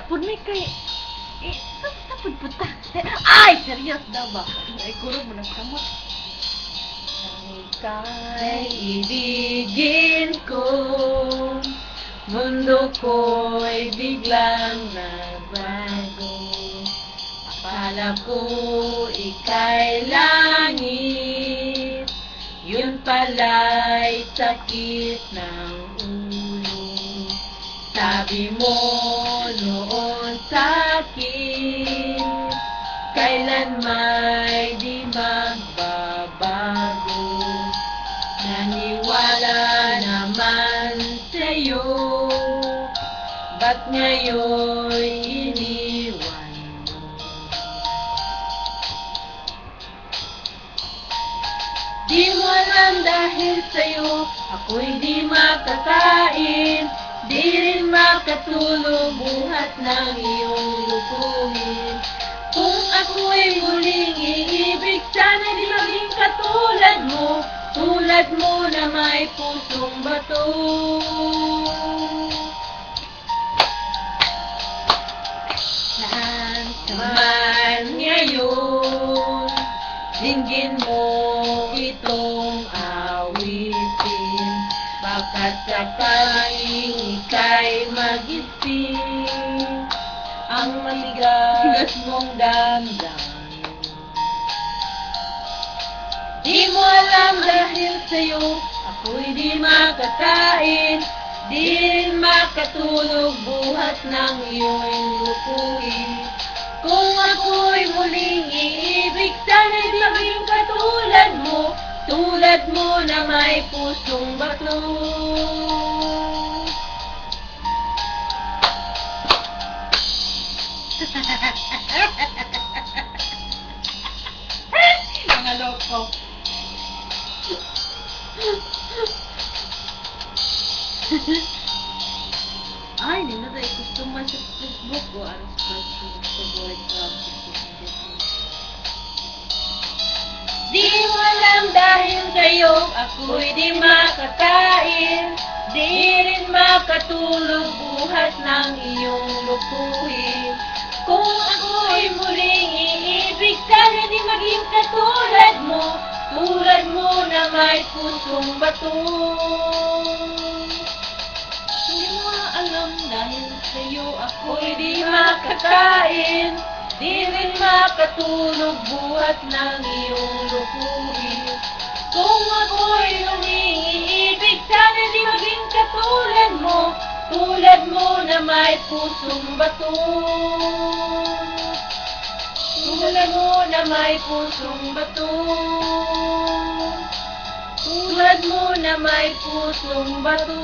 pud may kay sa pud ay serious daw ba ay kurog mo nagkamot kay ibigin ko mundo ko'y biglang nagbago akala ko ika'y langit yun pala'y sakit ng ulo sabi mo noon sa'kin kailan may di magbabago naniwala naman sa'yo ba't ngayon'y iniwan mo di mo alam dahil sa'yo ako'y di makakain di rin makatulog buhat ng iyong lukuhin kung ako'y muling iibig sana di maging katulad mo na may pusong bato saan ka man ngayon dinggin mo itong awitin baka't sakaling ika'y mag-isip ang matigas mong damdamin di mo alam dahil sa'yo ako'y di makakain di rin makatulog buhat ng iyong lukuhin kung ako'y muling iibig sana'y di maging tulad mo na may pusong bato mga loko ay nila tayo customer sa Facebook o aras pa sa board di mo alam dahil sa'yo ako'y di makakain di rin makatulog buhat ng iyong lukuhin kung ako'y muling iibig sana di maging katulad mo na may pusong bato hindi mo alam dahil sa'yo ako'y di makakain di rin makatulog buhat ng iyong lukuhin kung ako'y umiibig sana di maging katulad mo na may pusong bato tulad mo na may pusong bato tulad mo na may pusong bato